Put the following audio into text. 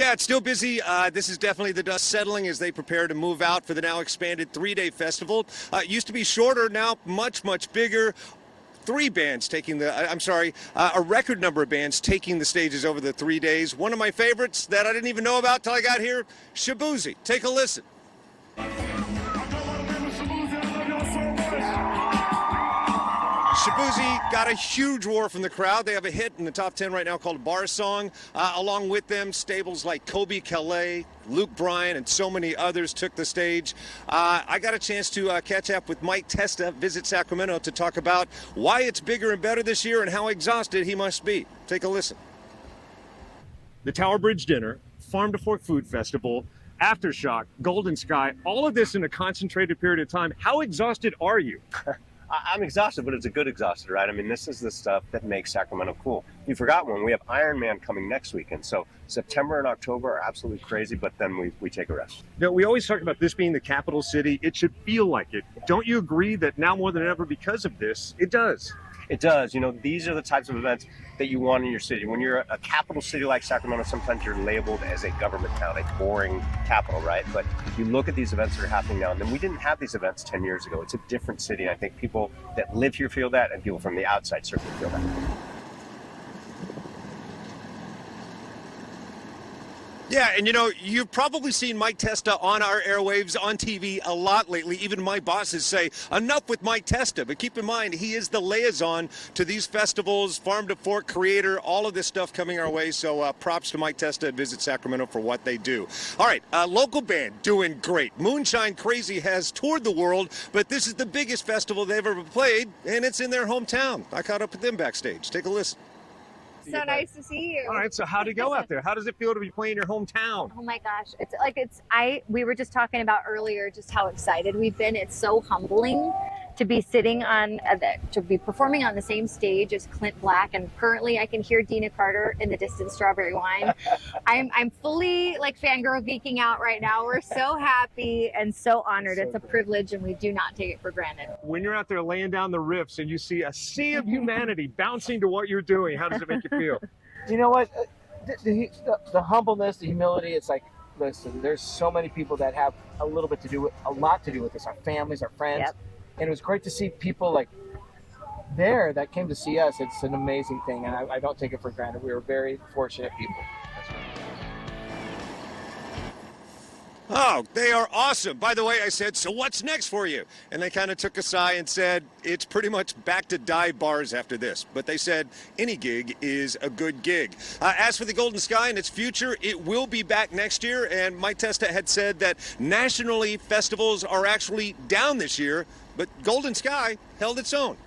Yeah, it's still busy. This is definitely the dust settling as they prepare to move out for the now expanded 3-day festival. It used to be shorter, now much, much bigger. A record number of bands taking the stages over the 3 days. One of my favorites that I didn't even know about till I got here, Shabuzi. Take a listen. Shabuzi got a huge roar from the crowd. They have a hit in the top 10 right now called Bar Song. Along with them, stables like Kobe Calais, Luke Bryan, and so many others took the stage. I got a chance to catch up with Mike Testa, Visit Sacramento, to talk about why it's bigger and better this year and how exhausted he must be. Take a listen. The Tower Bridge Dinner, Farm to Fork Food Festival, Aftershock, GoldenSky, all of this in a concentrated period of time. How exhausted are you? I'm exhausted, but it's a good exhausted, right? I mean, this is the stuff that makes Sacramento cool. You forgot one. We have Iron Man coming next weekend. So September and October are absolutely crazy, but then we take a rest. Now, we always talk about this being the capital city. It should feel like it. Don't you agree that now more than ever because of this, it does? It does. You know, these are the types of events that you want in your city. When you're a capital city like Sacramento, sometimes you're labeled as a government town, a boring capital, right? But you look at these events that are happening now, and then we didn't have these events 10 years ago. It's a different city, and I think people that live here feel that, and people from the outside certainly feel that. Yeah, and you know, you've probably seen Mike Testa on our airwaves, on TV a lot lately. Even my bosses say, enough with Mike Testa. But keep in mind, he is the liaison to these festivals, Farm to Fork creator, all of this stuff coming our way. So props to Mike Testa at Visit Sacramento for what they do. All right, local band doing great. Moonshine Crazy has toured the world, but this is the biggest festival they've ever played, and it's in their hometown. I caught up with them backstage. Take a listen. So nice to see you. All right, so how'd it go out there? How does it feel to be playing your hometown? Oh my gosh, we were just talking about earlier just how excited we've been. It's so humbling to be sitting on to be performing on the same stage as Clint Black, and currently I can hear Dina Carter in the distance, Strawberry Wine. I'm fully like fangirl geeking out right now. We're so happy and so honored. It's a privilege, and we do not take it for granted. When you're out there laying down the riffs and you see a sea of humanity bouncing to what you're doing, how does it make you feel? You know what? The humbleness, the humility, it's like, listen, there's so many people that have a lot to do with this, our families, our friends. Yep. And it was great to see people like there that came to see us. It's an amazing thing, and I don't take it for granted. We were very fortunate people. Oh, they are awesome. By the way, I said, so what's next for you? And they kind of took a sigh and said, it's pretty much back to dive bars after this. But they said any gig is a good gig. As for the GoldenSky and its future, it will be back next year. And Mike Testa had said that nationally festivals are actually down this year, but GoldenSky held its own.